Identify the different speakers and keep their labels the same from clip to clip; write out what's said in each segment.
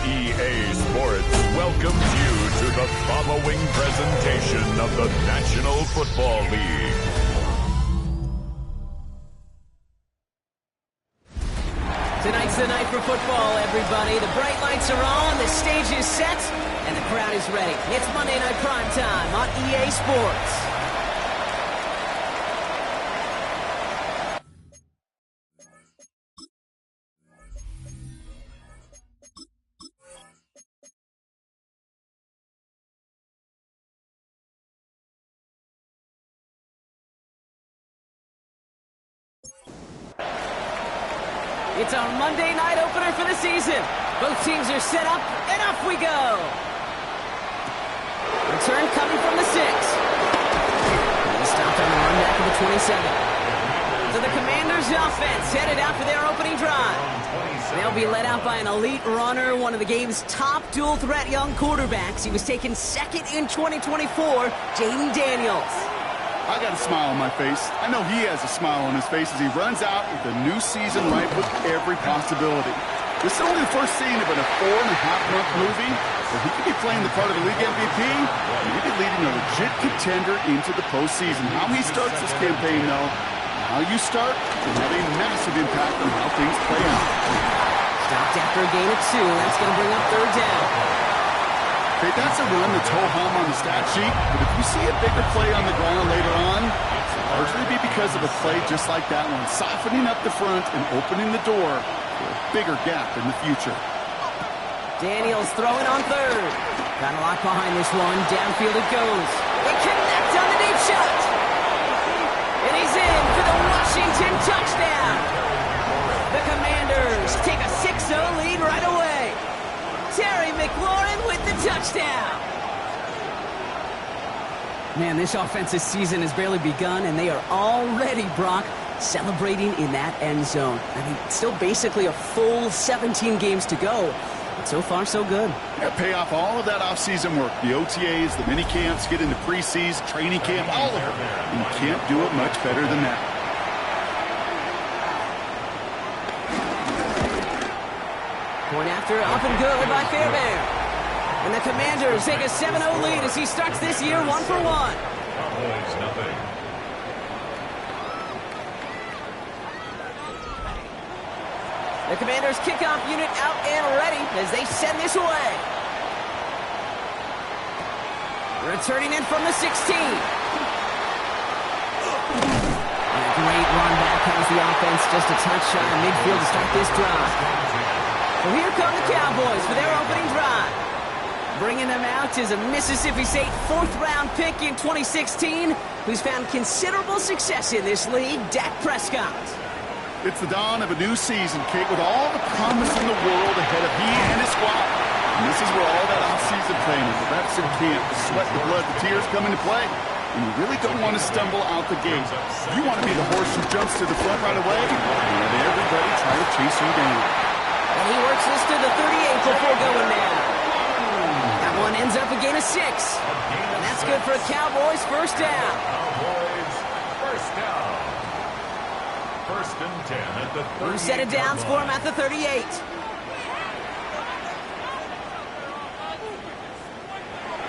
Speaker 1: EA Sports welcomes you to the following presentation of the National Football League.
Speaker 2: Tonight's the night for football, everybody. The bright lights are on, the stage is set, and the crowd is ready. It's Monday Night Primetime on EA Sports. It's our Monday night opener for the season. Both teams are set up, and off we go. Return coming from the 6. He stopped on the run back of the 27. So the Commanders' offense headed out for their opening drive. They'll be led out by an elite runner, one of the game's top dual-threat young quarterbacks. He was taken second in 2024, Jaden Daniels.
Speaker 3: I got a smile on my face. I know he has a smile on his face as he runs out with the new season right with every possibility. This is only the first scene of a 4.5-month movie, where he could be playing the part of the league MVP, and maybe leading a legit contender into the postseason. How he starts this campaign, though, and how you start, can have a massive impact on how things play out.
Speaker 2: Stopped after a gain of 2. That's going to bring up third down.
Speaker 3: Okay, that's a run that's ho-hum on the stat sheet, but if you see a bigger play on the ground later on, it'll largely be because of a play just like that one, softening up the front and opening the door for a bigger gap in the future.
Speaker 2: Daniels throwing on third. Got a lot behind this one. Downfield it goes. They connect on the deep shot. And he's in for the Washington touchdown. The Commanders take a 6-0 lead right away. Terry McLaurin with the touchdown. Man, this offensive season has barely begun, and they are already, Brock, celebrating in that end zone. I mean, still basically a full 17 games to go. But so far, so good.
Speaker 3: Yeah, pay off all of that off-season work. The OTAs, the mini camps, get into preseason, training camp, all of it. You can't do it much better than that.
Speaker 2: Point after, up and good by Fairbairn. And the Commanders take a 7-0 lead as he starts this year 1-for-1.
Speaker 1: Cowboys, nothing.
Speaker 2: The Commanders kickoff unit out and ready as they send this away. Returning in from the 16. And a great run back has the offense just a touch shy of midfield to start this drive. So here come the Cowboys for their opening drive. Bringing them out is a Mississippi State 4th-round pick in 2016 who's found considerable success in this league, Dak Prescott.
Speaker 3: It's the dawn of a new season, Kate, with all the promise in the world ahead of he and his squad. And this is where all that off-season planning, the reps in camp, the sweat, the blood, the tears come into play. And you really don't want to stumble out the gate. You want to be the horse who jumps to the front right away and let everybody try to chase you down.
Speaker 2: And he works this to the 38 before going down. That one ends up a gain of 6. And that's good for a Cowboys first down.
Speaker 1: Cowboys, first down. 1st and 10 at the 38.
Speaker 2: Who set it down for him at the 38.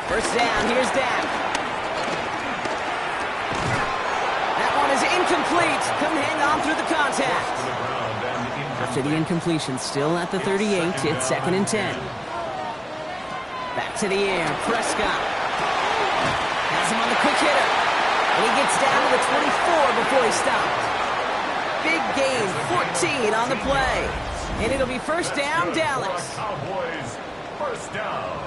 Speaker 2: First down, here's Dak. That one is incomplete. Couldn't hang on through the contact. After the incompletion, still at the 38, it's 2nd and 10. Back to the air, Prescott. Has him on the quick hitter. And he gets down to the 24 before he stops. Big gain, 14 on the play. And it'll be first down, Dallas.
Speaker 1: Cowboys, first down.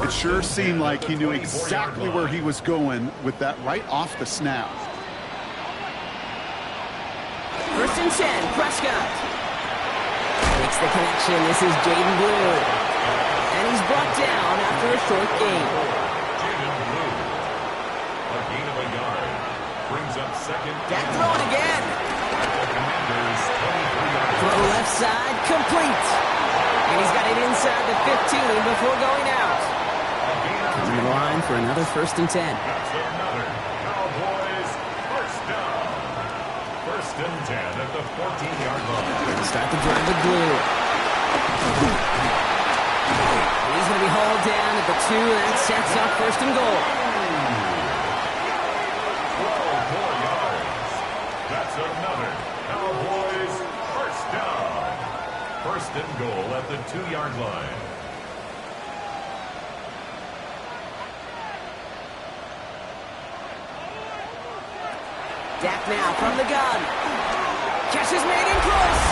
Speaker 3: It sure seemed like he knew exactly where he was going with that right off the snap.
Speaker 2: First and 10, Prescott. Makes the connection. This is Jaden Blue. And he's brought down after a short gain.
Speaker 1: Jaden Blue. A gain of a yard. Brings up second.
Speaker 2: Dak throwing again.
Speaker 1: The Commanders 23-yard
Speaker 2: Throw left side, complete. And he's got it inside the 15 before going out. On the line for another first and 10.
Speaker 1: That's another Cowboys first down. First and 10 at the 14-yard line.
Speaker 2: Start the drive with Blue. He's going to be hauled down at the 2. That sets up first and goal.
Speaker 1: 12 more yards. That's another Cowboys first down. First and goal at the 2-yard line.
Speaker 2: Dak now from the gun. Catch is made in close.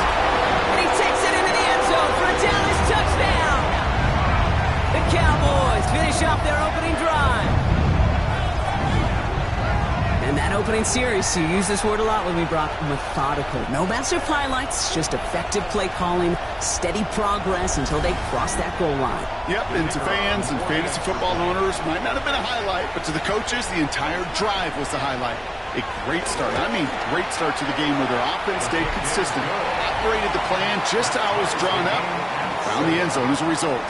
Speaker 2: And he takes it into the end zone for a Dallas touchdown. The Cowboys finish off their opening drive. And that opening series, you use this word a lot with me, Brock, methodical. No massive highlights, just effective play calling, steady progress until they cross that goal line.
Speaker 3: Yep, and to fans and fantasy football owners, might not have been a highlight, but to the coaches, the entire drive was the highlight. A great start. I mean, great start to the game where their offense stayed consistent, operated the plan just how it was drawn up, and found the end zone as a result.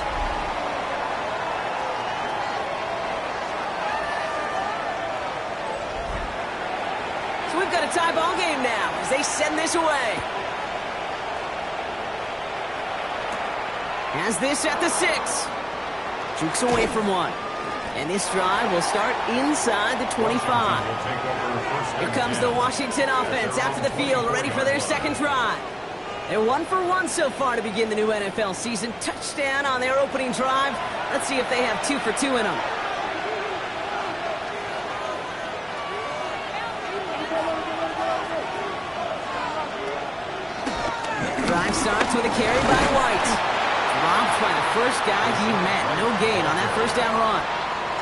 Speaker 2: So we've got a tie ball game now as they send this away. Has this at the 6. Jukes away from one. And this drive will start inside the 25. Here comes the Washington offense after the field, ready for their second drive. They're 1 for 1 so far to begin the new NFL season. Touchdown on their opening drive. Let's see if they have 2 for 2 in them. Drive starts with a carry by White. Dropped by the first guy he met. No gain on that first down run.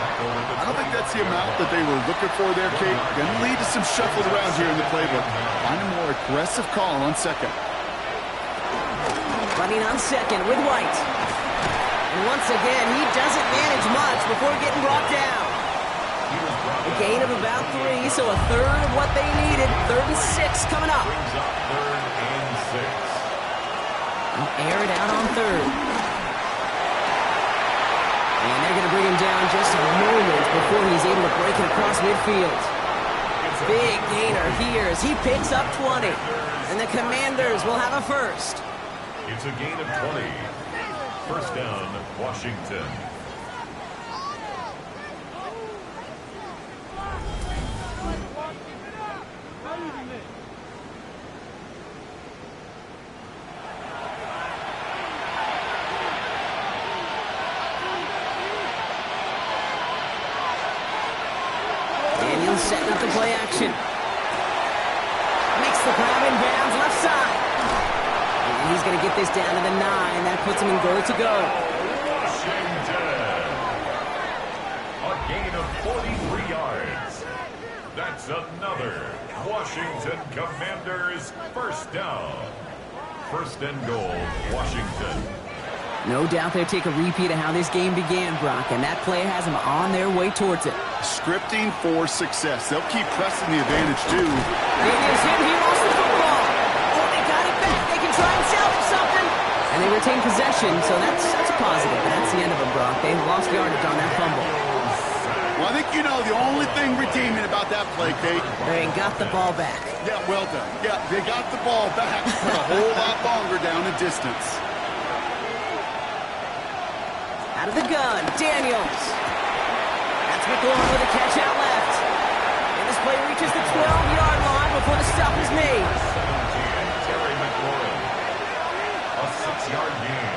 Speaker 3: I don't think that's the amount that they were looking for there, Kate. Going to lead to some shuffle around here in the playbook. Find a more aggressive call on second.
Speaker 2: Running on second with White. And once again, he doesn't manage much before getting brought down. A gain of about 3, so a third of what they needed. 3rd and 6 coming up.
Speaker 1: Third and 6.
Speaker 2: I'll air it out on 3rd. And they're going to bring him down just a moment before he's able to break it across midfield. Big gainer here as he picks up 20. And the Commanders will have a first.
Speaker 1: It's a gain of 20. First down, Washington.
Speaker 2: Setting up the play action. Makes the grab in bounds left side. And he's going to get this down to the 9. That puts him in goal to go.
Speaker 1: Washington. A gain of 43 yards. That's another Washington Commanders first down. First and goal, Washington.
Speaker 2: No doubt they'll take a repeat of how this game began, Brock, and that play has them on their way towards it.
Speaker 3: Scripting for success. They'll keep pressing the advantage, too.
Speaker 2: It is him. He lost the football. Oh, they got it back. They can try and salvage something. And they retain possession, so that's a positive. But that's the end of it, Brock. They lost yardage on that fumble.
Speaker 3: Well, I think you know the only thing redeeming about that play, Kate.
Speaker 2: They got the ball back.
Speaker 3: Yeah, well done. Yeah, they got the ball back, but a whole lot longer down the distance.
Speaker 2: Out of the gun, Daniels. That's McLaurin with a catch out left. This play reaches the 12-yard line before the stop is made.
Speaker 1: 17, Terry McLaurin. 6-yard gain.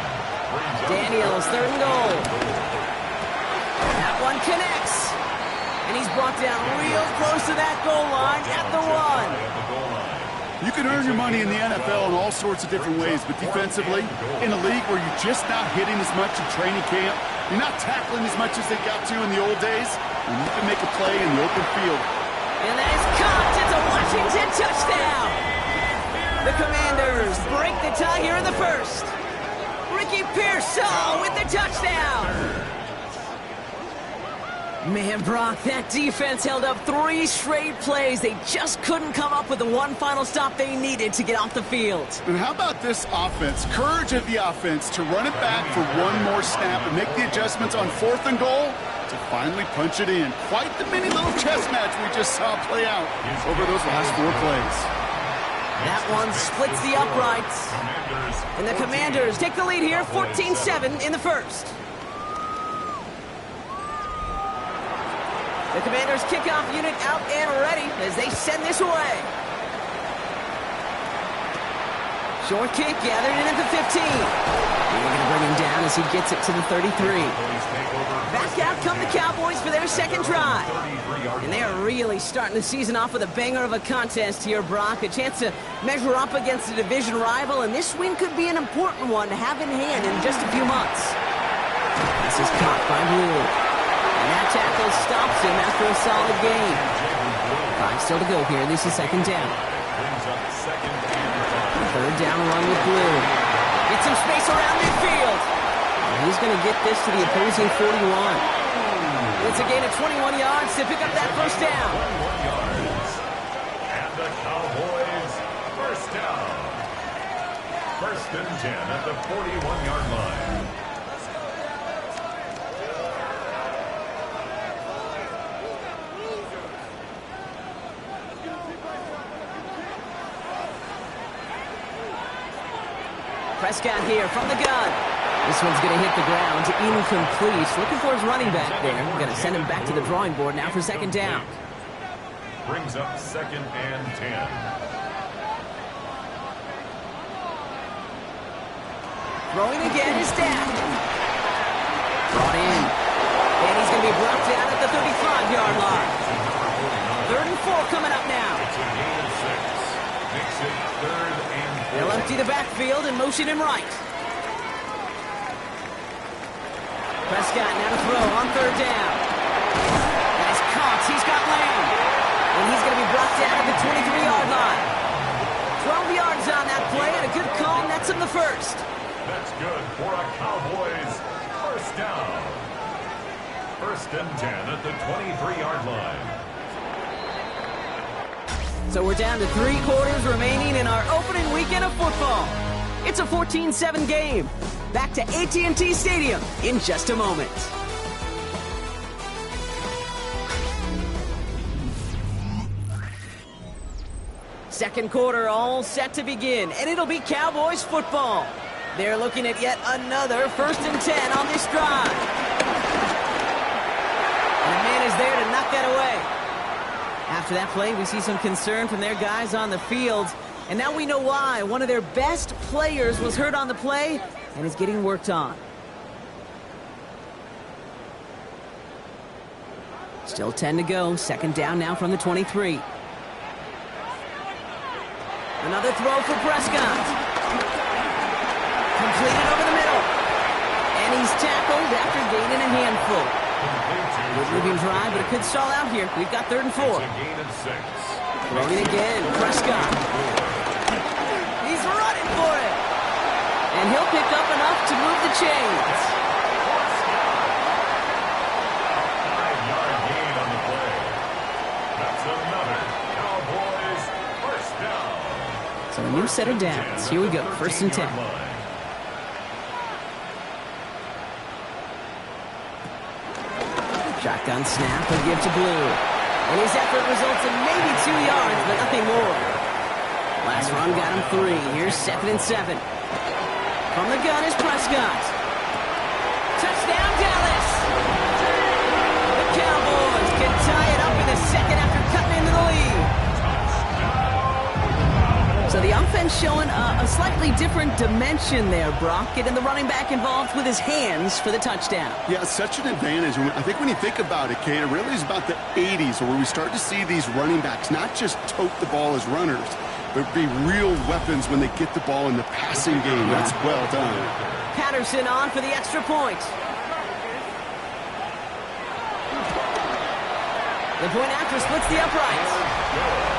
Speaker 1: Brings up
Speaker 2: Daniels, third and goal. That one connects. And he's brought down real close to that goal line at the 1.
Speaker 3: You can earn your money in the NFL in all sorts of different ways, but defensively, in a league where you're just not hitting as much in training camp, you're not tackling as much as they got to in the old days, and you can make a play in the open field.
Speaker 2: And that is caught. It's a Washington touchdown. The Commanders break the tie here in the first. Ricky Pearsall with the touchdown. Man, Brock, that defense held up 3 straight plays. They just couldn't come up with the one final stop they needed to get off the field.
Speaker 3: And how about this offense? Courage of the offense to run it back for one more snap and make the adjustments on 4th and goal to finally punch it in. Quite the mini little chess match we just saw play out over those last 4 plays.
Speaker 2: That one splits the uprights. And the Commanders take the lead here, 14-7 in the first. The Commanders kickoff unit out and ready as they send this away. Short kick gathered in at the 15. They're going to bring him down as he gets it to the 33. Back out come the Cowboys for their second drive. And they are really starting the season off with a banger of a contest here, Brock. A chance to measure up against a division rival, and this win could be an important one to have in hand in just a few months. This is caught by Blue. And that tackle stops him after a solid gain. 5 still to go here. This is second down. Third down run with Blue. Get some space around midfield. And he's going to get this to the opposing 41. It's a gain of 21 yards to pick up that first down.
Speaker 1: 21 yards. And the Cowboys first down. First and 10 at the 41-yard line.
Speaker 2: Prescott here from the gun. This one's going to hit the ground. Incomplete. Looking for his running back there. Going to send him back to the drawing board now for second down.
Speaker 1: Brings up second and 10.
Speaker 2: Throwing again is Dak. Brought in. And he's going to be brought down at the 35-yard line. Third and 4 coming up now.
Speaker 1: It's a gain of 6. Makes it third and 4.
Speaker 2: They'll empty the backfield and motion him right. Prescott now to throw on third down. That is caught. He's got Lamb. And he's going to be brought down at the 23-yard line. 12 yards on that play and a good call nets him the first.
Speaker 1: That's good for a Cowboys first down. First and 10 at the 23-yard line.
Speaker 2: So we're down to 3 quarters remaining in our opening weekend of football. It's a 14-7 game. Back to AT&T Stadium in just a moment. Second quarter all set to begin, and it'll be Cowboys football. They're looking at yet another first and 10 on this drive. And the man is there to knock that away. After that play, we see some concern from their guys on the field. And now we know why. One of their best players was hurt on the play and is getting worked on. Still 10 to go. Second down now from the 23. Another throw for Prescott. Completed over the middle. And he's tackled after gaining a handful. Good moving drive, but it could stall out here. We've got third and 4.
Speaker 1: It's a gain of 6.
Speaker 2: Throwing again, Prescott. He's running for it. And he'll pick up enough to move the chains.
Speaker 1: 5-yard gain on the play. That's another Cowboys first down.
Speaker 2: So a new set of downs. Here we go, first and 10. Shotgun snap, a give to Blue. And his effort results in maybe 2 yards, but nothing more. Last run got him 3. Here's 2nd and 7. From the gun is Prescott. Touchdown, Dallas! The Cowboys can tie it up in the second after cutting into the lead. So the offense showing a slightly different dimension there, Brock. Getting the running back involved with his hands for the touchdown.
Speaker 3: Yeah, such an advantage. I think when you think about it, Kate, it really is about the 80s where we start to see these running backs not just tote the ball as runners, but be real weapons when they get the ball in the passing game. That's well done.
Speaker 2: Patterson on for the extra point. The point after splits the uprights.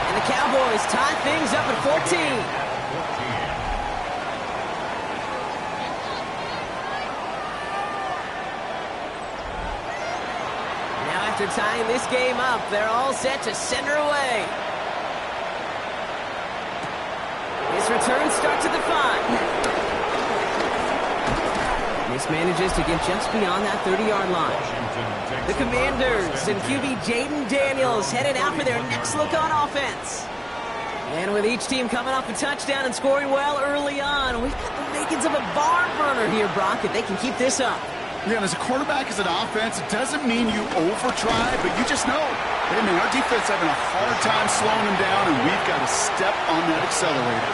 Speaker 2: And the Cowboys tie things up at 14. Now after tying this game up, they're all set to send her away. This return starts at the 5. This manages to get just beyond that 30-yard line. The Commanders and QB Jaden Daniels headed out for their next look on offense. And with each team coming off a touchdown and scoring well early on, we've got the makings of a barn burner here, Brock, if they can keep this up.
Speaker 3: Yeah, and as a quarterback, as an offense, it doesn't mean you over-try, but you just know, hey, man, our defense having a hard time slowing them down, and we've got to step on that accelerator.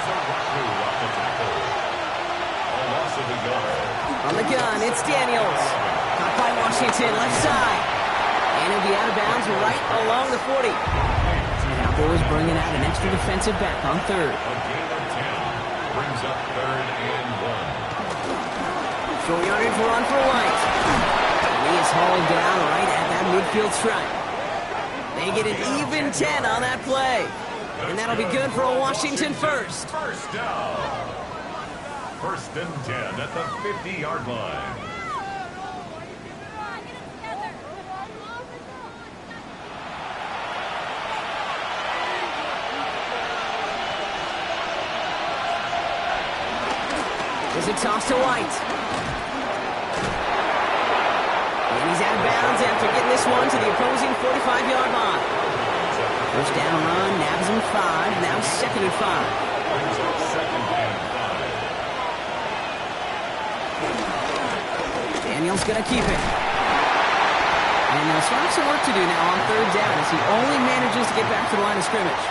Speaker 2: On the gun, it's Daniels. Caught by Washington, left side. And he'll be out of bounds right along the 40. Cowboys bringing out an extra defensive back on third.
Speaker 1: A gain of 10 brings up 3rd and 1.
Speaker 2: Short yardage run for White. And he is hauled down right at that midfield stripe. They get an even 10 on that play. And that'll be good for a Washington first.
Speaker 1: First down. 1st and 10 at the 50-yard line.
Speaker 2: There's a toss to White. And he's out of bounds after getting this one to the opposing 45-yard line. First down run, nabs him 5, now 2nd and 5. Daniels going to keep it. And they'll start some work to do now on 3rd down as he only manages to get back to the line of scrimmage.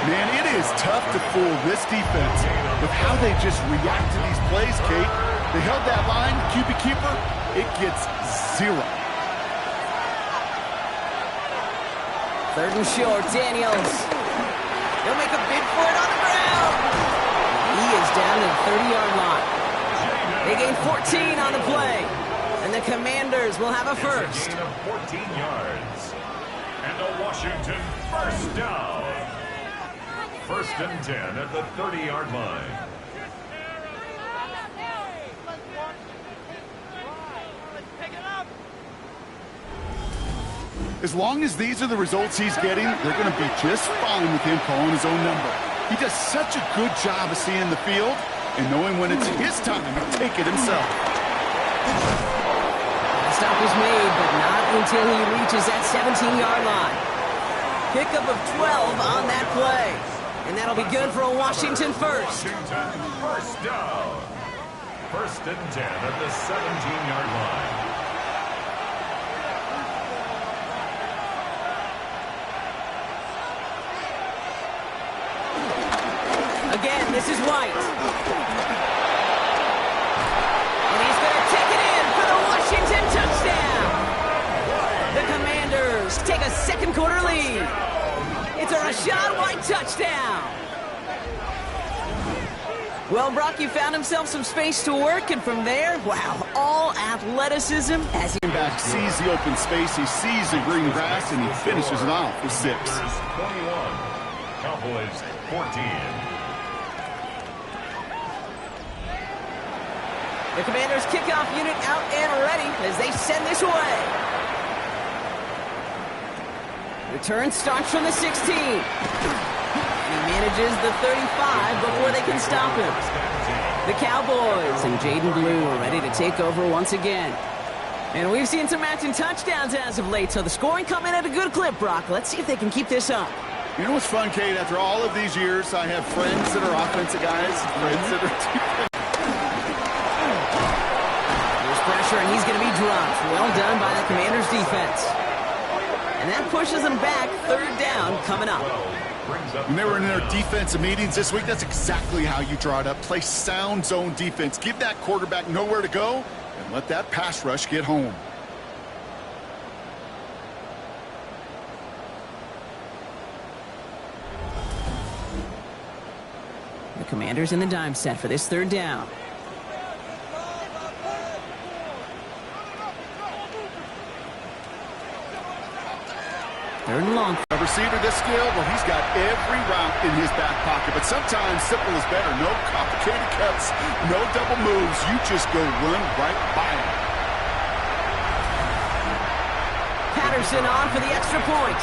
Speaker 3: Man, it is tough to fool this defense with how they just react to these plays, Kate. They held that line, QB keeper, it gets 0.
Speaker 2: 3rd and short, Daniels. He'll make a bid for it on the ground. He is down to the 30-yard line. They gain 14 on the play. And the Commanders will have a first.
Speaker 1: A gain of 14 yards. And a Washington first down. 1st and 10 at the 30-yard line.
Speaker 3: As long as these are the results he's getting, they're going to be just fine with him calling his own number. He does such a good job of seeing the field and knowing when it's his time to take it himself.
Speaker 2: The stop was made, but not until he reaches that 17-yard line. Pickup of 12 on that play. And that'll be good for a Washington first.
Speaker 1: Washington first down. 1st and 10 at the 17-yard line.
Speaker 2: Again, this is White. And he's going to take it in for the Washington touchdown. The Commanders take a 2nd quarter lead. It's a Rachaad White touchdown. Well, Brock, you found himself some space to work, and from there, wow, all athleticism as he
Speaker 3: back sees the open space, he sees the green grass, and he finishes it off with 6.
Speaker 1: 21. Cowboys 14.
Speaker 2: The Commanders' kickoff unit out and ready as they send this away. Return starts from the 16. And he manages the 35 before they can stop him. The Cowboys and Jaden Blue are ready to take over once again. And we've seen some matching touchdowns as of late, so the scoring coming at a good clip, Brock. Let's see if they can keep this up.
Speaker 3: You know what's fun, Kate? After all of these years, I have friends that are offensive guys, friends that are defensive.
Speaker 2: Pressure, and he's going to be dropped. Well done by the Commanders' defense. And that pushes them back. 3rd down coming up.
Speaker 1: brings up
Speaker 3: When they were in their
Speaker 1: third down.
Speaker 3: defensive meetings this week, that's exactly how you draw it up. Play sound zone defense. Give that quarterback nowhere to go and let that pass rush get home.
Speaker 2: The Commanders in the dime set for this third down. Third and long.
Speaker 3: A receiver this skilled, well, he's got every route in his back pocket, but sometimes simple is better. No complicated cuts, no double moves. You just go run right by him.
Speaker 2: Patterson on for the extra point.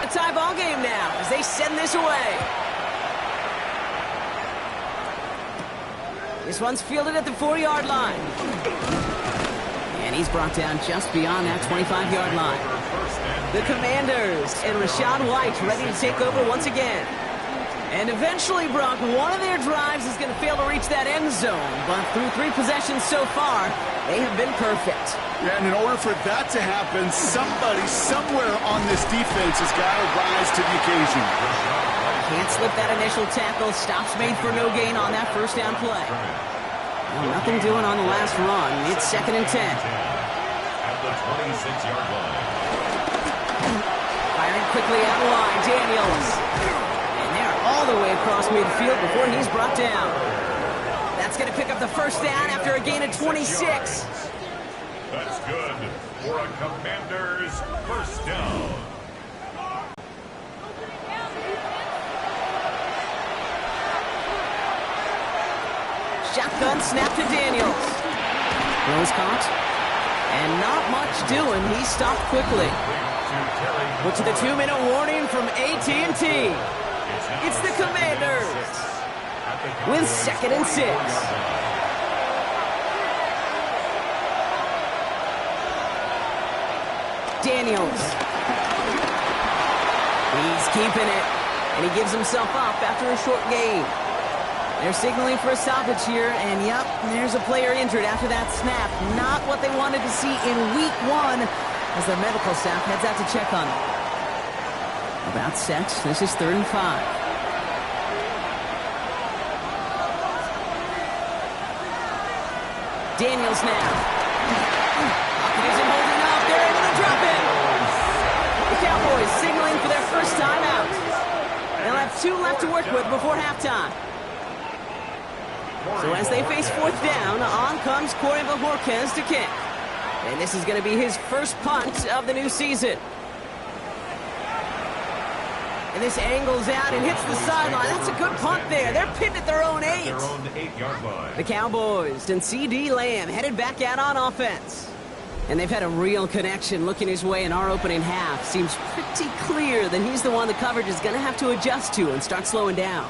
Speaker 2: A tie ball game now as they send this away. This one's fielded at the 4-yard line. And he's brought down just beyond that 25-yard line. The Commanders and Rachaad White ready to take over once again. And eventually, Brock, one of their drives is going to fail to reach that end zone. But through 3 possessions so far, they have been perfect.
Speaker 3: Yeah, and in order for that to happen, somebody somewhere on this defense has got to rise to the occasion.
Speaker 2: Can't slip that initial tackle. Stops made for no gain on that first down play. Well, nothing doing on the last run. It's 2nd and 10.
Speaker 1: At the 26-yard line.
Speaker 2: Firing quickly out of line, Daniels. And they're all the way across midfield before he's brought down. That's going to pick up the first down after a gain of 26.
Speaker 1: That's good for a Commanders first down.
Speaker 2: Shotgun snap to Daniels. Throws caught. And not much doing. He stopped quickly. But to the 2-minute warning from AT&T. It's the Commanders with 2nd and 6. Daniels. He's keeping it. And he gives himself up after a short gain. They're signaling for a stoppage here, and yep, there's a player injured after that snap. Not what they wanted to see in week 1 as the medical staff heads out to check on him. About set. This is 3rd and 5. Daniels now. Hopkins isn't holding up. They're able to drop it. The Cowboys signaling for their first timeout. They'll have 2 left to work with before halftime. So as they face 4th down, on comes Corey Bajorquez to kick. And this is going to be his first punt of the new season. And this angles out and hits the sideline. That's a good punt there. They're pinned at their own 8.
Speaker 1: Their own 8-yard line.
Speaker 2: The Cowboys and C.D. Lamb headed back out on offense. And they've had a real connection looking his way in our opening half. Seems pretty clear that he's the one the coverage is going to have to adjust to and start slowing down.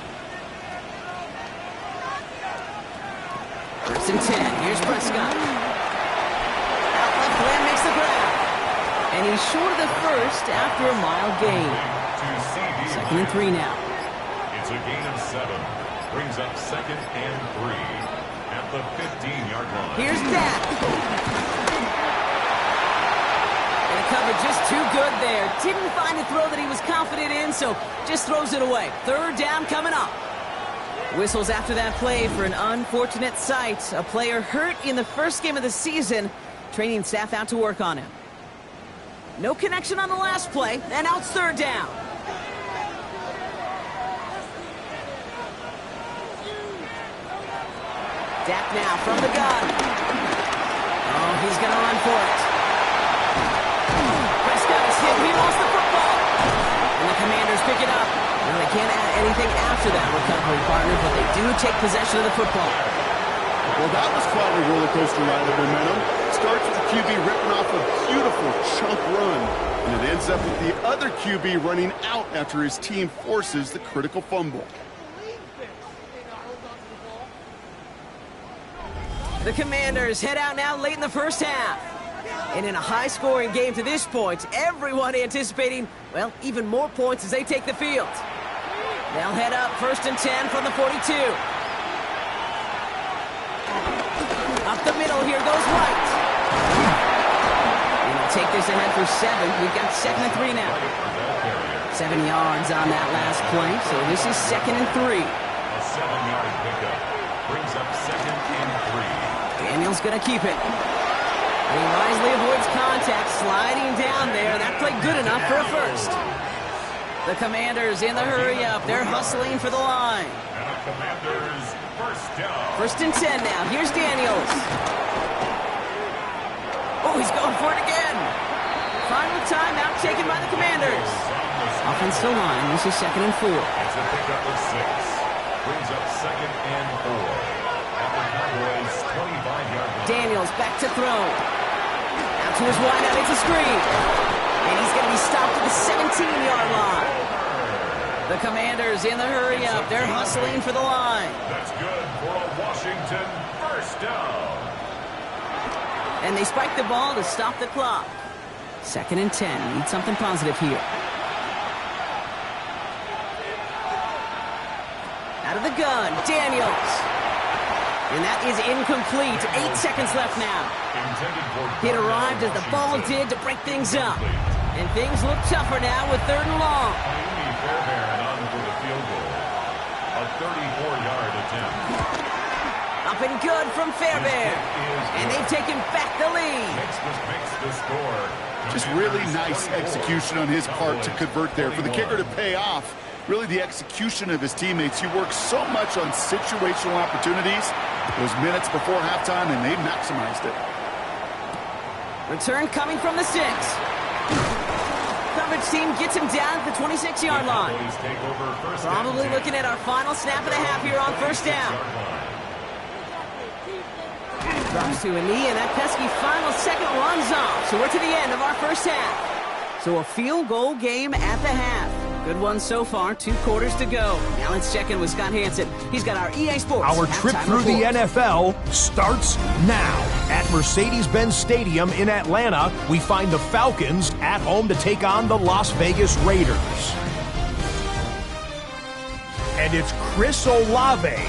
Speaker 2: 1st and 10. Here's Prescott. Out left, Lamb makes the grab. And he's short of the first after a mild gain. 2nd and 3 now.
Speaker 1: It's a gain of 7. Brings up 2nd and 3 at the 15-yard line.
Speaker 2: Here's Dak. And the coverage just too good there. Didn't find a throw that he was confident in, so just throws it away. 3rd down coming up. Whistles after that play for an unfortunate sight. A player hurt in the first game of the season. Training staff out to work on him. No connection on the last play, and now it's 3rd down. Dak now from the gun. Oh, he's going to run for it. Prescott is hit. He lost the football. And the Commanders pick it up. Now, they can't add anything after that recovery, partner, but they do take possession of the football.
Speaker 3: Well, that was quite a roller coaster ride of momentum. Starts with the QB ripping off a beautiful chunk run, and it ends up with the other QB running out after his team forces the critical fumble.
Speaker 2: The Commanders head out now late in the first half. And in a high-scoring game to this point, everyone anticipating, well, even more points as they take the field. They'll head up 1st and 10 from the 42. Up the middle, here goes White. And they'll take this ahead for 7. We've got 2nd and 3 now. 7 yards on that last play, so this is 2nd and 3.
Speaker 1: A 7-yard pickup brings up 2nd and 3.
Speaker 2: Daniels going to keep it. He wisely avoids contact, sliding down there. That played good enough for a first. The Commanders in the hurry-up. They're hustling for the line.
Speaker 1: And the Commanders first down.
Speaker 2: 1st and 10 now. Here's Daniels. Oh, he's going for it again. Final timeout taken by the Commanders. Offensive line. This is 2nd and 4.
Speaker 1: It's a pickup of 6. Brings up 2nd and 4. At the Cowboys' 25-yard line.
Speaker 2: Daniels back to throw. Out to his wideout. It's a screen. And he's going to be stopped at the 17-yard line. The Commanders in the hurry-up. They're hustling for the line.
Speaker 1: That's good for a Washington first down.
Speaker 2: And they spike the ball to stop the clock. 2nd and 10. Need something positive here. Out of the gun, Daniels. And that is incomplete. 8 seconds left now. It arrived as the ball did to break things up. And things look tougher now with 3rd and long.
Speaker 1: Amy Fairbairn on for the field goal. A 34-yard attempt.
Speaker 2: Up and good from Fairbairn. And they've taken back the lead.
Speaker 1: Makes the score.
Speaker 3: Just really nice execution on his part to convert there. For the kicker to pay off, really the execution of his teammates. He works so much on situational opportunities. Those minutes before halftime, and they maximized it.
Speaker 2: Return coming from the 6. Coverage team gets him down at the 26-yard line. Probably looking at our final snap of the half here on 1st down. Drops to a knee, and that pesky final second runs off. So we're to the end of our 1st half. So a field goal game at the half. Good one so far, 2 quarters to go. Now let's check in with Scott Hansen. He's got our EA Sports
Speaker 4: Our trip through the NFL starts now. At Mercedes-Benz Stadium in Atlanta, we find the Falcons at home to take on the Las Vegas Raiders. And it's Chris Olave.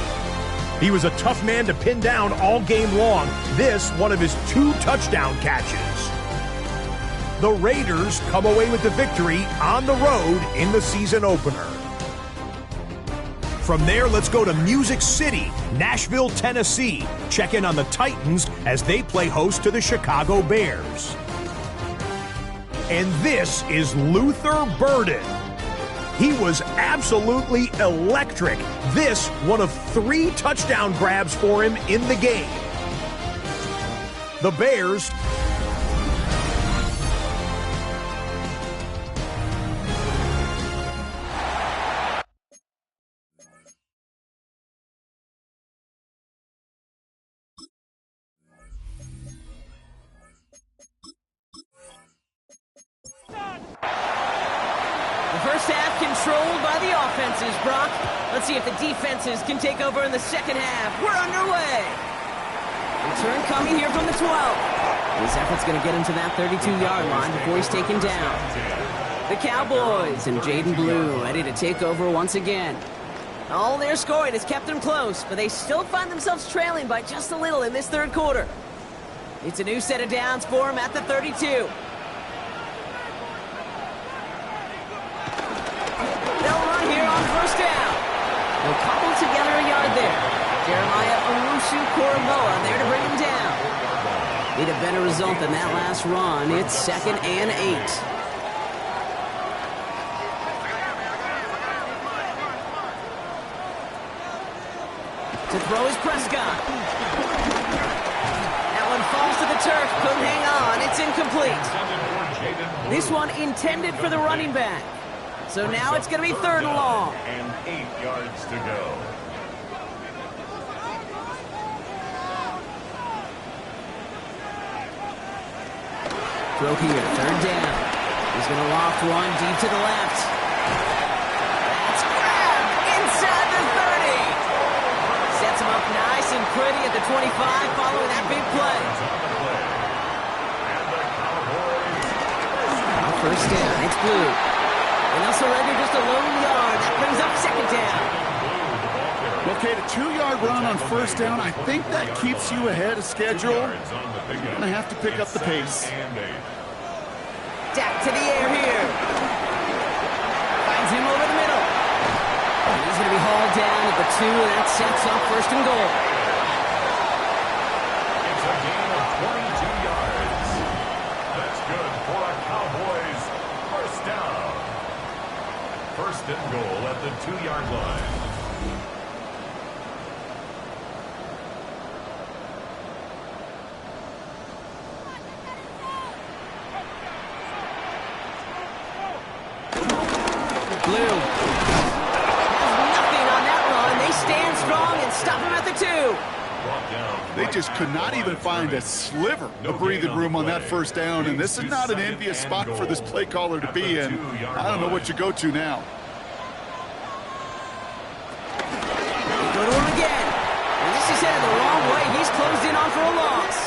Speaker 4: He was a tough man to pin down all game long. This, one of his 2 touchdown catches. The Raiders come away with the victory on the road in the season opener. From there, let's go to Music City, Nashville, Tennessee. Check in on the Titans as they play host to the Chicago Bears. And this is Luther Burden. He was absolutely electric. This, one of 3 touchdown grabs for him in the game. The Bears
Speaker 2: First half controlled by the offenses, Brock. Let's see if the defenses can take over in the 2nd half. We're underway. Return coming here from the 12. His effort's going to get him to that 32-yard line before he's taken down. The Cowboys and Jaden Blue ready to take over once again. All their scoring has kept them close, but they still find themselves trailing by just a little in this 3rd quarter. It's a new set of downs for him at the 32. They'll cobble together a yard there. Jeremiah Owusu-Koramoah there to bring him down. Need a better result than that last run. It's 2nd and 8. To throw is Prescott. That one falls to the turf. Couldn't hang on. It's incomplete. This one intended for the running back. So now it's going to be 3rd and long.
Speaker 1: And 8 yards to go.
Speaker 2: Throw here, 3rd down. He's going to loft one deep to the left. That's grabbed inside the 30. Sets him up nice and pretty at the 25 following that big play. First down, it's Blue. And they'll surrender just a lone yard. That brings up 2nd down.
Speaker 3: Okay, the 2-yard run on 1st down, I think that keeps you ahead of schedule. You're going to have to pick up the pace.
Speaker 2: Dak to the air here. be hauled down at the 2, and that sets up first and goal.
Speaker 1: It's a gain of 22 yards. That's good for a Cowboys first down. First and goal at the 2-yard line.
Speaker 2: Blue has nothing on that run. They stand strong and stop him at the 2.
Speaker 3: They just could not even find a sliver of breathing room on that first down, and this is not an envious spot for this play caller to be in. I don't know what you go to now.
Speaker 2: They go to him again. And this is headed the wrong way. He's closed in on for a loss.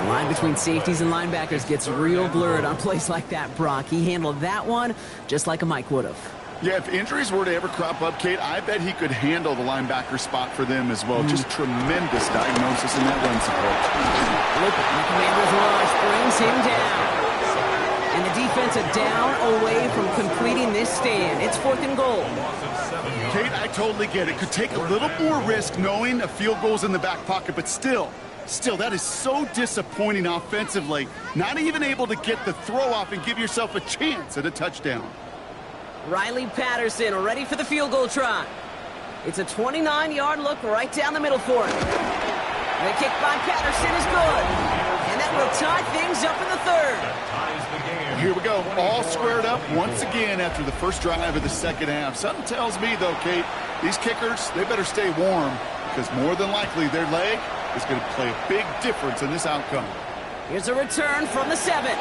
Speaker 2: The line between safeties and linebackers gets real blurred on plays like that, Brock. He handled that one just like a Mike would have.
Speaker 3: Yeah, if injuries were to ever crop up, Kate, I bet he could handle the linebacker spot for them as well. Just tremendous diagnosis in that run support.
Speaker 2: Look, the Commander's rush brings him down. And the defense a down away from completing this stand. It's 4th and goal.
Speaker 3: Kate, I totally get it. Could take a little more risk knowing a field goal's in the back pocket, but still, that is so disappointing offensively. Not even able to get the throw off and give yourself a chance at a touchdown.
Speaker 2: Riley Patterson ready for the field goal try. It's a 29-yard look right down the middle for him. The kick by Patterson is good. And that will tie things up in the 3rd.
Speaker 3: Here we go, all squared up once again after the first drive of the second half. Something tells me, though, Kate, these kickers, they better stay warm because more than likely their leg is going to play a big difference in this outcome.
Speaker 2: Here's a return from the 7.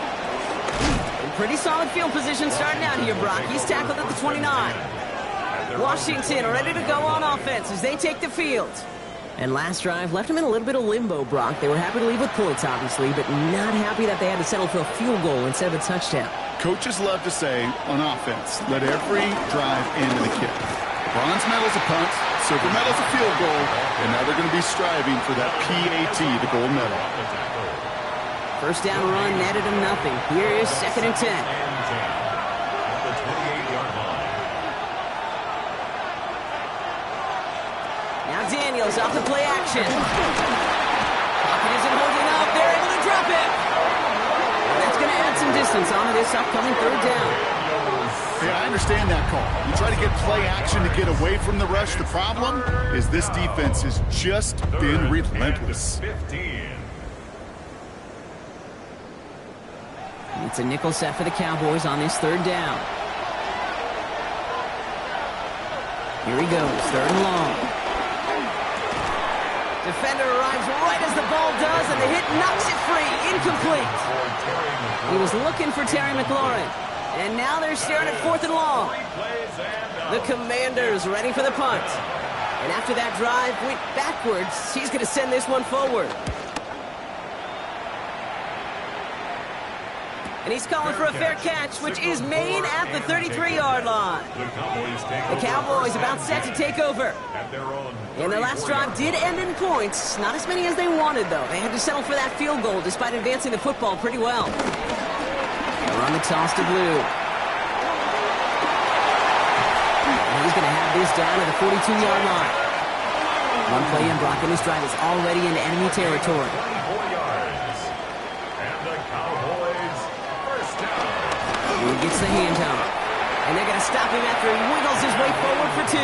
Speaker 2: Pretty solid field position starting out here, Brock. He's tackled at the 29. Washington ready to go on offense as they take the field. And last drive left them in a little bit of limbo, Brock. They were happy to leave with points, obviously, but not happy that they had to settle for a field goal instead of a touchdown.
Speaker 3: Coaches love to say, on offense, let every drive end in a kick. Bronze medal's a punt, silver medal's a field goal, and now they're going to be striving for that PAT, the gold medal.
Speaker 2: First down run netted him nothing. Here is 2nd and 10. Now Daniels off the play action. Pocket isn't holding up. They're able to drop it. And that's going to add some distance onto this upcoming 3rd down.
Speaker 3: Yeah, I understand that call. You try to get play action to get away from the rush. The problem is this defense has just been relentless.
Speaker 2: It's a nickel set for the Cowboys on this 3rd down. Here he goes, 3rd and long. Defender arrives right as the ball does, and the hit knocks it free. Incomplete. He was looking for Terry McLaurin, and now they're staring at 4th and long. The Commanders ready for the punt. And after that drive went backwards, he's going to send this one forward. And he's calling for a fair catch, which is made at the 33-yard line. The Cowboys about set to take over. And their last drive did end in points. Not as many as they wanted, though. They had to settle for that field goal despite advancing the football pretty well. They're on the toss to Blue. And he's going to have this down at the 42-yard line. One play in, Brock, and this drive is already into enemy territory. He gets the handoff. And they're going to stop him after he wiggles his way forward for 2.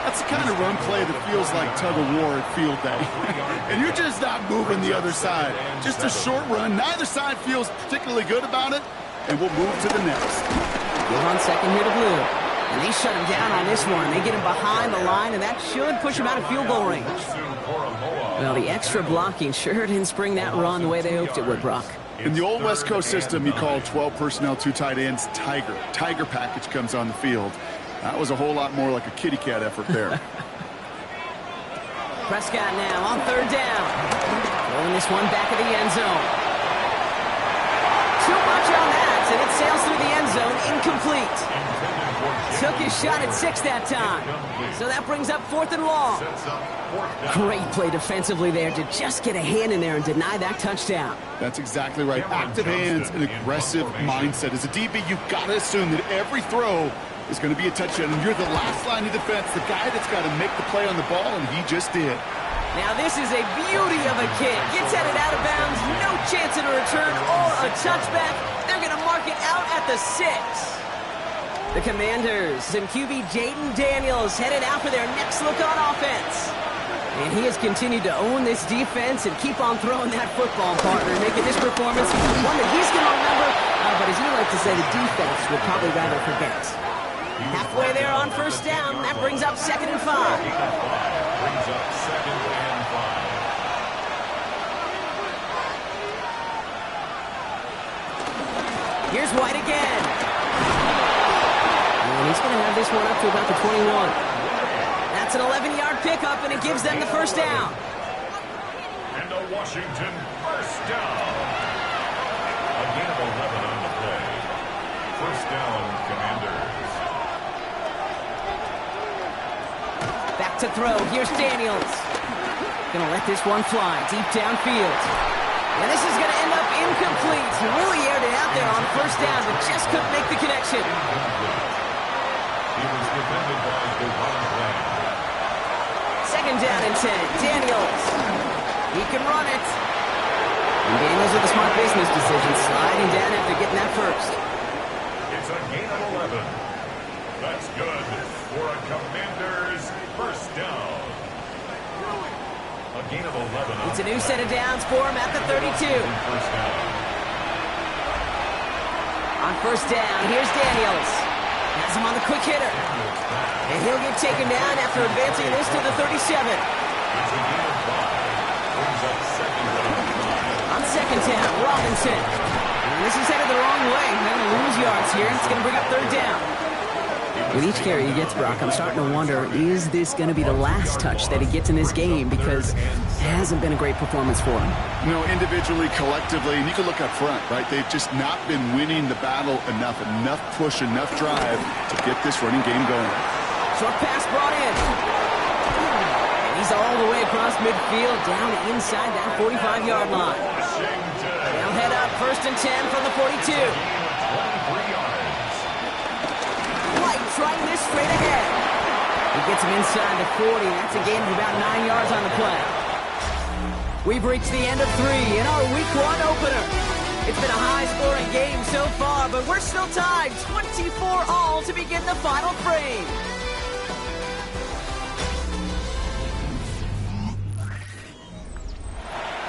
Speaker 3: That's the kind of run play that feels like tug-of-war at field day. And you're just not moving the other side. Just a short run. Neither side feels particularly good about it. And we'll move to the next.
Speaker 2: Give on 2nd here to Blue. And they shut him down on this one. They get him behind the line, and that should push him out of field goal range. Well, the extra blocking sure didn't spring that run the way they hoped it would, Brock.
Speaker 3: In the old West Coast system, you call 12 personnel, 2 tight ends, Tiger. Tiger package comes on the field. That was a whole lot more like a kitty cat effort there.
Speaker 2: Prescott now on 3rd down. Throwing this one back of the end zone. Too much on that, and it sails through the end zone, incomplete. Took his shot at 6 that time. So that brings up 4th and long. Great play defensively there to just get a hand in there and deny that touchdown.
Speaker 3: That's exactly right. Active hands and aggressive mindset. As a DB, you've got to assume that every throw is going to be a touchdown. And you're the last line of defense, the guy that's got to make the play on the ball, and he just did.
Speaker 2: Now this is a beauty of a kick. Gets headed out of bounds, no chance at a return or a touchback. They're going to mark it out at the 6. The Commanders and QB Jaden Daniels headed out for their next look on offense. And he has continued to own this defense and keep on throwing that football, partner, making this performance one that he's going to remember. But as you like to say, the defense would probably rather forget. Halfway there on first down, that brings up 2nd and 5.
Speaker 1: Brings up 2nd and 5.
Speaker 2: Here's White again. And he's going to have this one up to about the 21. That's an 11-yard pickup, and it gives them the first down.
Speaker 1: And a Washington first down. A gain of 11 on the play. First down, Commanders.
Speaker 2: Back to throw. Here's Daniels. Gonna let this one fly deep downfield. And this is gonna end up incomplete. He really aired it out there on first down, but just couldn't make the connection.
Speaker 1: He was defended by Devon Bland.
Speaker 2: 2nd down and 10. Daniels. He can run it. And Daniels with a smart business decision, sliding down after getting that first.
Speaker 1: It's a gain of 11. That's good for a Commanders first down. A gain of 11.
Speaker 2: It's a new set of downs for him at the 32.
Speaker 1: First down.
Speaker 2: On first down, here's Daniels. Has him on the quick hitter. And he'll get taken down after advancing this to the 37.
Speaker 1: It's a gain of 5. Brings up 2nd down.
Speaker 2: On 2nd down, Robinson. And this is headed the wrong way. They're going to lose yards here. It's going to bring up 3rd down. With each carry he gets, Brock, I'm starting to wonder, is this going to be the last touch that he gets in this game? Because it hasn't been a great performance for him.
Speaker 3: You know, individually, collectively, and you can look up front, right? They've just not been winning the battle enough push, enough drive to get this running game going.
Speaker 2: Short pass brought in. And he's all the way across midfield, down inside that 45-yard line. They'll head up 1st and 10 from the 42. White trying this straight ahead. He gets him inside the 40. That's a gain of about 9 yards on the play. We've reached the end of 3 in our Week 1 opener. It's been a high-scoring game so far, but we're still tied 24-all to begin the final frame.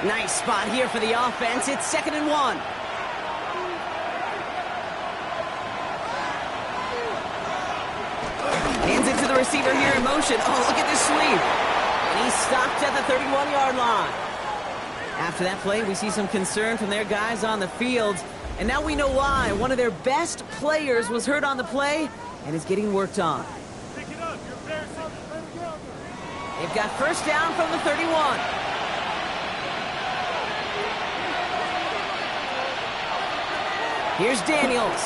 Speaker 2: Nice spot here for the offense. It's 2nd and 1. Hands it to the receiver here in motion. Oh, look at this sweep. And he's stopped at the 31-yard line. After that play, we see some concern from their guys on the field. And now we know why. One of their best players was hurt on the play and is getting worked on. They've got first down from the 31. Here's Daniels.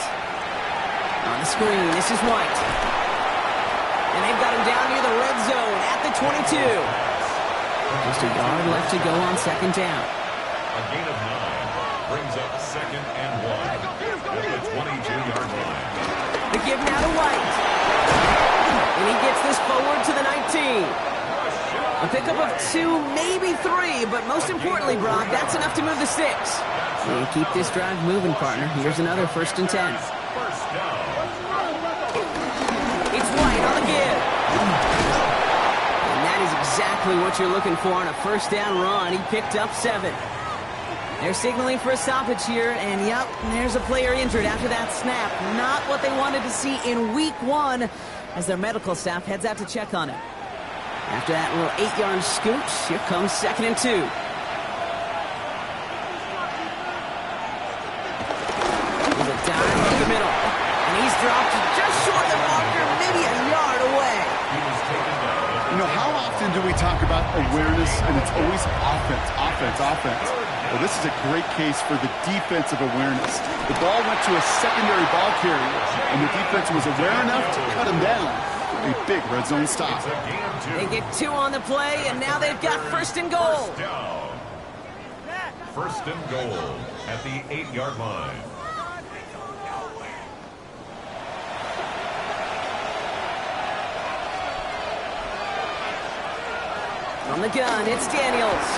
Speaker 2: On the screen, this is White. And they've got him down near the red zone at the 22. Just a yard left to go on 2nd down.
Speaker 1: A gain of 9 brings up 2nd and 1 at the 22-yard line.
Speaker 2: The give now to White. And he gets this forward to the 19. A pickup of 2, maybe 3, but most importantly, Brock, that's enough to move the 6. And keep this drive moving, partner. Here's another 1st and 10.
Speaker 1: First down.
Speaker 2: It's White on the give. And that is exactly what you're looking for on a first down run. He picked up 7. They're signaling for a stoppage here, and yep, there's a player injured after that snap. Not what they wanted to see in Week 1 as their medical staff heads out to check on him. After that little 8-yard scoot, here comes 2nd and 2. There's a dive up the middle, and he's dropped just short of the marker, maybe a yard away.
Speaker 3: You know, how often do we talk about awareness, and it's always offense, offense, offense? Well, this is a great case for the defensive awareness. The ball went to a secondary ball carrier, and the defense was aware enough to cut him down. A big red zone stop.
Speaker 2: They get 2 on the play, and now they've got 1st and goal.
Speaker 1: First down. 1st and goal at the 8-yard line.
Speaker 2: From the gun, it's Daniels.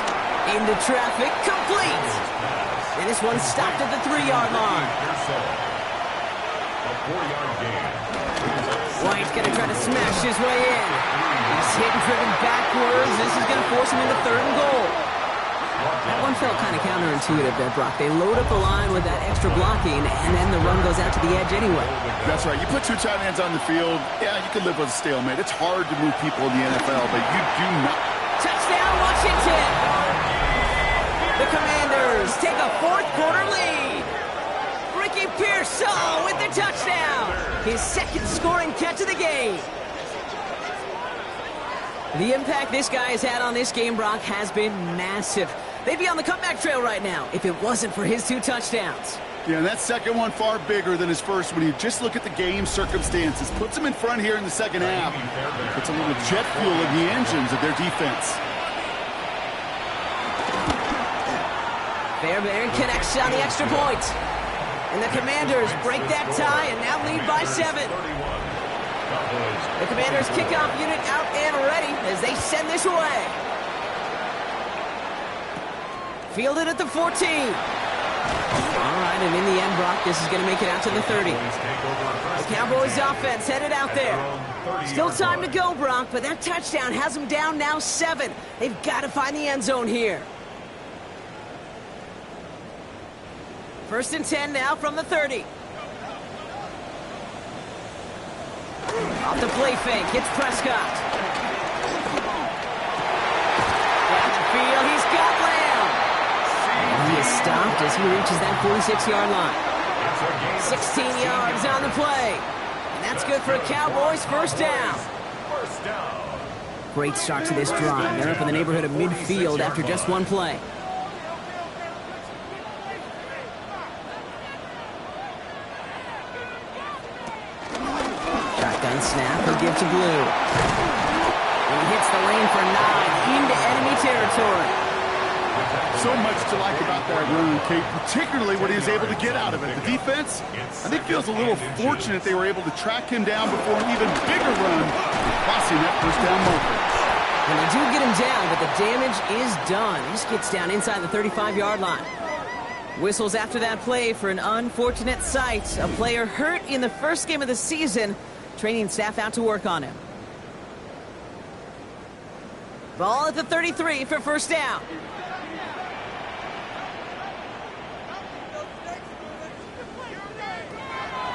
Speaker 2: Into traffic, complete. And this one stopped at the 3-yard line.
Speaker 1: A 4-yard gain.
Speaker 2: White's going to try to smash his way in. He's hit and driven backwards. This is going to force him into 3rd and goal. That one felt kind of counterintuitive there, Brock. They load up the line with that extra blocking, and then the run goes out to the edge anyway.
Speaker 3: That's right. You put 2 tight ends on the field, yeah, you can live with a stalemate. It's hard to move people in the NFL, but you do not.
Speaker 2: Touchdown, Washington! The Commanders take a 4th quarter lead. Ricky Pearsall with the touchdown. His 2nd scoring catch of the game. The impact this guy has had on this game, Brock, has been massive. They'd be on the comeback trail right now if it wasn't for his 2 touchdowns.
Speaker 3: Yeah, and that second one far bigger than his first when you just look at the game circumstances. Puts him in front here in the second half. Puts a little jet fuel in the engines of their defense.
Speaker 2: Fairbairn connects on the extra point. And the Commanders break that tie and now lead by 7. The Commanders kickoff unit out and ready as they send this away. Fielded at the 14. All right, and in the end, Brock, this is going to make it out to the 30. The Cowboys offense headed out there. Still time to go, Brock, but that touchdown has them down now 7. They've got to find the end zone here. 1st and 10 now from the 30. Off the play fake, it's Prescott. Down the field, he's got Lamb. And he is stopped as he reaches that 46-yard line. 16 yards on the play. And that's good for a Cowboys 1st down. Great start to this drive. They're up in the neighborhood of midfield after just 1 play. Shotgun snap, he'll give to Blue. And he hits the lane for 9 into enemy territory.
Speaker 3: So much to like about that run, Kate, particularly what he was able to get out of it. The defense, I think, feels a little fortunate they were able to track him down before an even bigger run, crossing that 1st down marker.
Speaker 2: And they do get him down, but the damage is done. He just gets down inside the 35-yard line. Whistles after that play for an unfortunate sight. A player hurt in the 1st game of the season. Training staff out to work on him. Ball at the 33 for 1st down.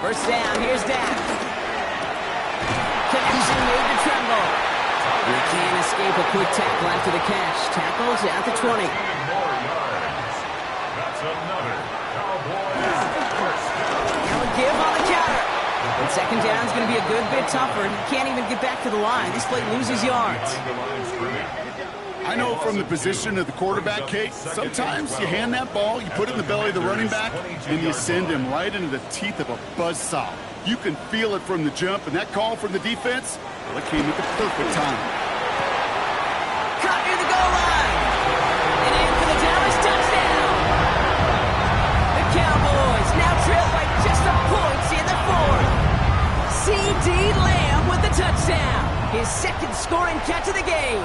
Speaker 2: First down, here's Dak. Connection made to Tremble. He can't escape a quick tackle after the catch. Tackles at the 20.
Speaker 1: That's another Cowboys 1st down.
Speaker 2: Now a give on the counter. And 2nd down is going to be a good bit tougher. He can't even get back to the line. This play loses yards.
Speaker 3: I know from the position of the quarterback, Kate, sometimes you hand that ball, you put it in the belly of the running back, and you send him right into the teeth of a buzzsaw. You can feel it from the jump, and that call from the defense, well, it came at the perfect time.
Speaker 2: Caught near the goal line. And in for the Dallas touchdown. The Cowboys now trail by just a point in the 4th. C.D. Lamb with the touchdown. His 2nd scoring catch of the game.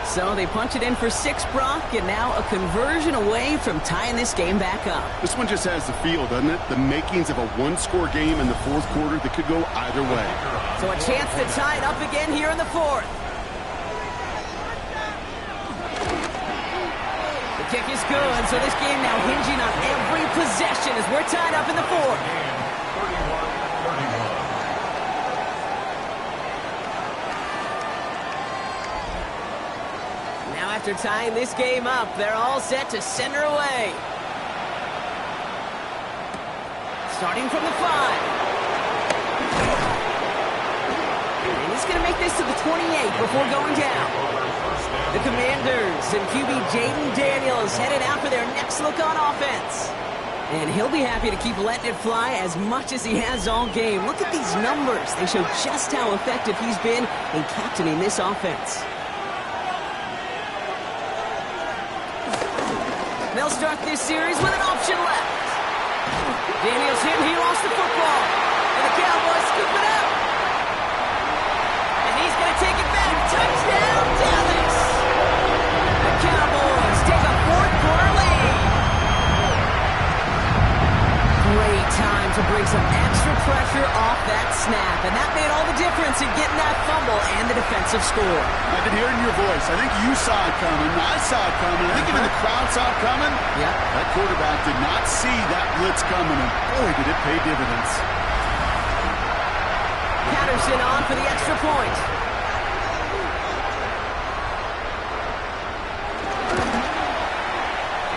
Speaker 2: So they punch it in for 6, Brock, and now a conversion away from tying this game back up.
Speaker 3: This one just has the feel, doesn't it? The makings of a 1-score game in the 4th quarter that could go either way.
Speaker 2: So a chance to tie it up again here in the 4th. The kick is good, so this game now hinging on every possession as we're tied up in the 4th. After tying this game up, they're all set to send her away. Starting from the 5. And he's going to make this to the 28 before going down. The Commanders and QB Jaden Daniels headed out for their next look on offense. And he'll be happy to keep letting it fly as much as he has all game. Look at these numbers. They show just how effective he's been in captaining this offense. They'll start this series with an option left. Daniels hit, he lost the football. And the Cowboys scoop it up. And he's going to take it back. Touchdown, Dallas! The Cowboys take a fourth-quarter lead. Great time to bring some extra pressure off that snap, and that made all the difference in getting that fumble and the defensive score.
Speaker 3: I can hear it in your voice. I think you saw it coming. I saw it coming. I think even the crowd saw it coming.
Speaker 2: Yep.
Speaker 3: That quarterback did not see that blitz coming, and boy, did it pay dividends.
Speaker 2: Patterson on for the extra point.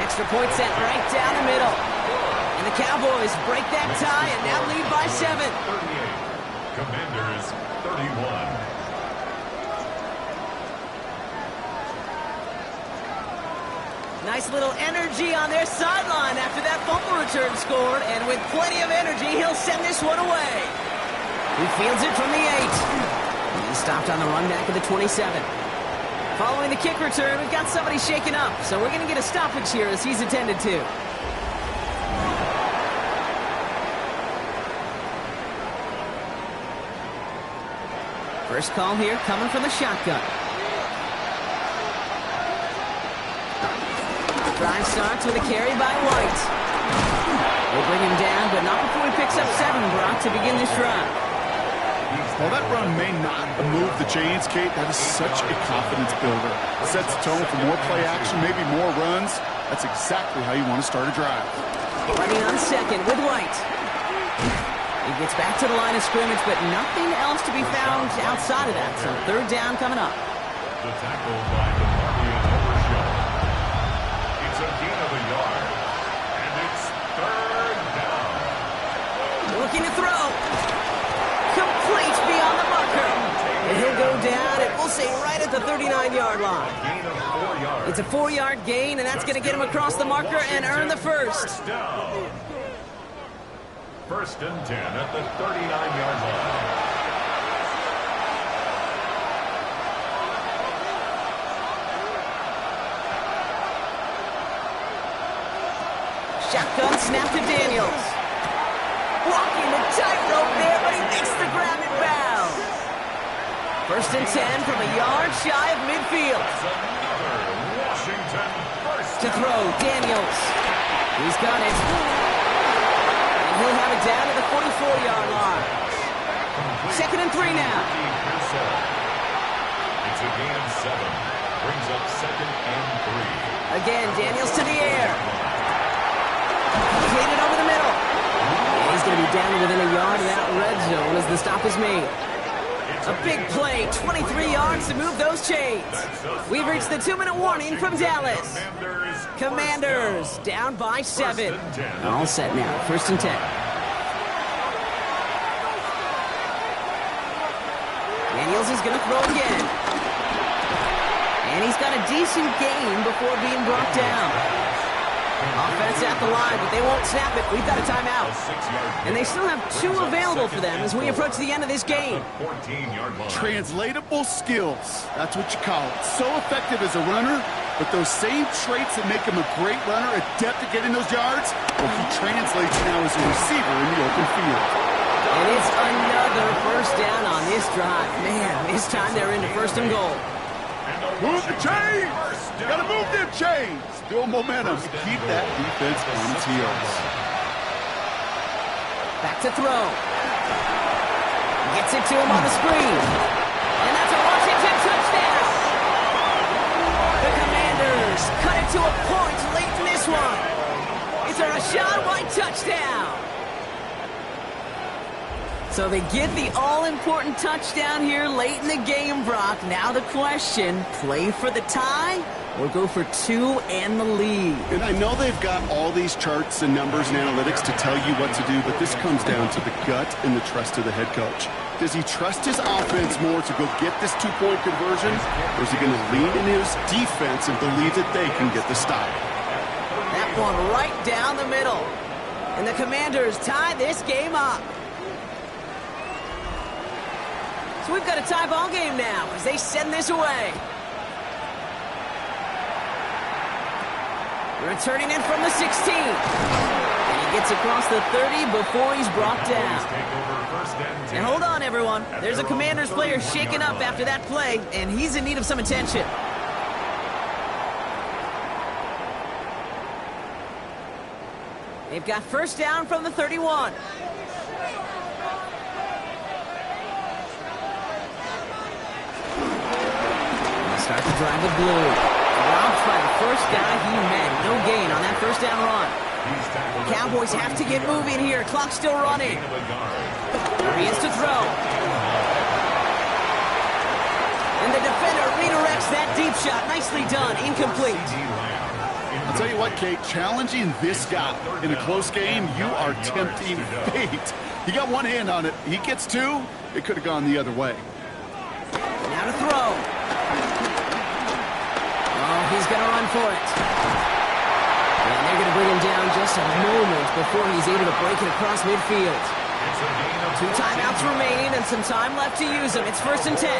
Speaker 2: Extra point sent right down the middle. And the Cowboys break that tie and now lead by 7.
Speaker 1: 38. Commanders 31.
Speaker 2: Nice little energy on their sideline after that fumble return scored. And with plenty of energy, he'll send this one away. He fields it from the 8. He's stopped on the run back at the 27. Following the kick return, we've got somebody shaken up. So we're going to get a stoppage here as he's attended to. First call here coming from the shotgun. Drive starts with a carry by White. They bring him down, but not before he picks up 7, Brock, to begin this drive.
Speaker 3: While that run may not move the chains, Kate, that is such a confidence builder. It sets the tone for more play action, maybe more runs. That's exactly how you want to start a drive.
Speaker 2: Running on second with White. He gets back to the line of scrimmage, but nothing else to be found outside of that. So third down coming up.
Speaker 1: The tackle by the Guardian overshot. It's a gain of a yard. And it's third down.
Speaker 2: Looking to throw. Complete beyond the marker. And he'll go down, and we'll say right at the 39-yard line.
Speaker 1: Gain of 4 yards.
Speaker 2: It's a 4-yard gain, and that's going to get him across the marker and earn the first.
Speaker 1: First down. First and 10 at the 39-yard line.
Speaker 2: Shotgun snap to Daniels. Walking the tightrope there, but he makes the grab and bounds. First and 10 from a yard shy of midfield.
Speaker 1: That's another Washington first
Speaker 2: To
Speaker 1: down.
Speaker 2: throw, Daniels. He's got it. And he'll have it down at the 44-yard line. Second and 3 now.
Speaker 1: It's a gain of 7. Brings up second and 3.
Speaker 2: Again, Daniels to the air. Completed over the middle. And he's going to be down within a yard of that red zone as the stop is made. A big play, 23 yards to move those chains. We've reached the 2-minute warning from Dallas. Commanders down by 7. All set now, first and 10. Daniels is going to throw again. And he's got a decent gain before being brought down. Offense at the line, but they won't snap it. We've got a timeout. And they still have 2 available for them as we approach the end of this game.
Speaker 1: 14-yard line.
Speaker 3: Translatable skills. That's what you call it. So effective as a runner, but those same traits that make him a great runner, adept at getting those yards, well, he translates now as a receiver in the open field.
Speaker 2: And it's another first down on this drive. Man, this time they're into first and goal.
Speaker 3: Move the chains! Gotta move them chains! Build momentum. Keep that defense on its heels.
Speaker 2: Back to throw. Gets it to him on the screen. And that's a Washington touchdown. The Commanders cut it to a point late in this one. It's a Rachaad White touchdown. So they get the all-important touchdown here late in the game, Brock. Now the question, play for the tie or go for 2 and the lead?
Speaker 3: And I know they've got all these charts and numbers and analytics to tell you what to do, but this comes down to the gut and the trust of the head coach. Does he trust his offense more to go get this 2-point conversion, or is he going to lean in his defense and believe that they can get the stop?
Speaker 2: That one right down the middle. And the Commanders tie this game up. So we've got a tie ball game now as they send this away. Returning in from the 16. And he gets across the 30 before he's brought down.
Speaker 1: First and 10.
Speaker 2: And hold on, everyone. There's a Commanders player shaken up after that play, and he's in need of some attention. They've got first down from the 31. Start to drive with blue. Robbed by the first guy he met. No gain on that first down run. Cowboys have to get moving here. Clock's still running. Here he is to throw. And the defender redirects that deep shot. Nicely done. Incomplete.
Speaker 3: I'll tell you what, Kate, challenging this guy in a close game, you are tempting fate. He got one hand on it. He gets two. It could have gone the other way.
Speaker 2: Now to throw. He's going to run for it. And they're going to bring him down just a moment before he's able to break it across midfield. 2 timeouts remaining and some time left to use them. It's first and 10.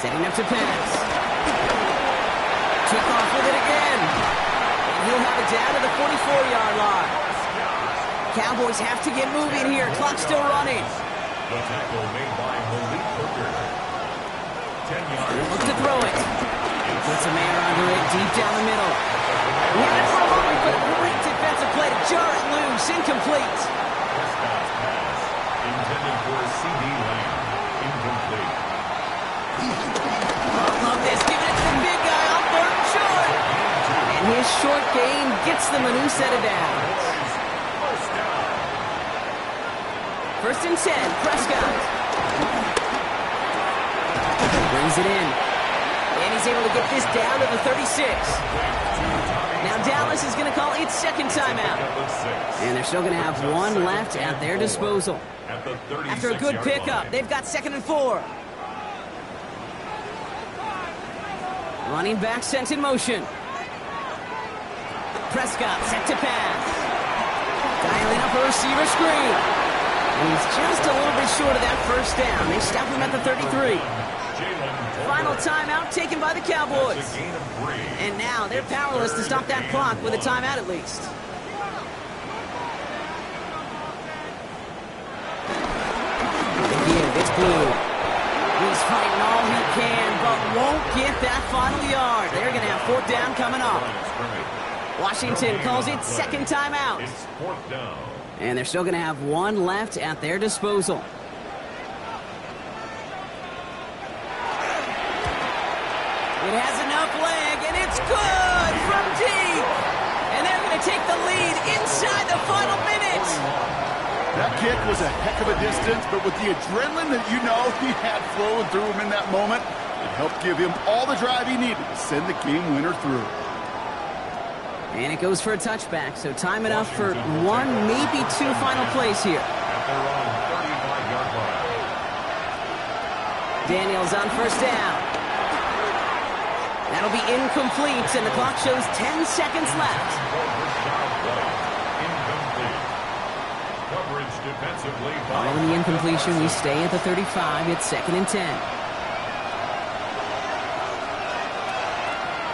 Speaker 2: Setting up to pass. Took off with it again. And he'll have it down to the 44-yard line. Cowboys have to get moving here. Clock's still running.
Speaker 1: The tackle made by Malik Hooker. 10 yards.
Speaker 2: Look to throw it. Puts a man under it, deep down the middle. We had it for a moment, but a great defensive play to jar it loose. Incomplete.
Speaker 1: Prescott's pass intended for C.D. Lamb. Incomplete.
Speaker 2: Love this. Giving it to the big guy off third and short. And his short gain gets them a new set of downs. First and 10, Prescott. Brings it in. And he's able to get this down to the 36. Now Dallas is going to call its second timeout. And they're still going to have one left at their disposal. After a good pickup, they've got second and 4. Running back sent in motion. Prescott set to pass. Dialing up a receiver screen. And he's just a little bit short of that first down. They stop him at the 33. Final timeout taken by the Cowboys. And now they're powerless to stop that clock with a timeout at least. Again, it's blue. He's fighting all he can, but won't get that final yard. They're going to have fourth down coming up. Washington calls it second timeout.
Speaker 1: It's fourth down.
Speaker 2: And they're still going to have one left at their disposal. It has enough leg, and it's good from deep. And they're going to take the lead inside the final minute.
Speaker 3: That kick was a heck of a distance, but with the adrenaline that you know he had flowing through him in that moment, it helped give him all the drive he needed to send the game winner through.
Speaker 2: And it goes for a touchback, so time enough for one, maybe 2 final plays here.
Speaker 1: At their own 35-yard line.
Speaker 2: Daniels on first down. That'll be incomplete, and the clock shows 10 seconds left.
Speaker 1: Incomplete. Coverage defensively.
Speaker 2: Following the incompletion, we stay at the 35. It's second and 10.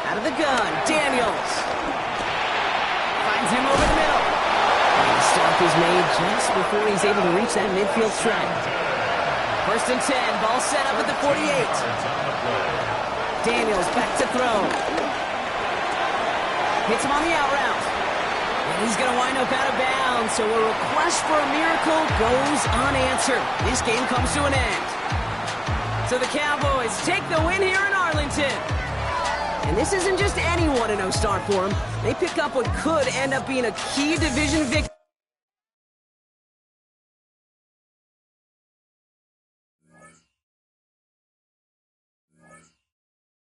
Speaker 2: Out of the gun, Daniels. Finds him over the middle. And the stop is made just before he's able to reach that midfield strike. First and 10, ball set up at the 48. Daniels back to throw. Hits him on the out route. And he's going to wind up out of bounds, so a request for a miracle goes unanswered. This game comes to an end. So the Cowboys take the win here in Arlington. And this isn't just any 1-0 start for them. They pick up what could end up being a key division victory.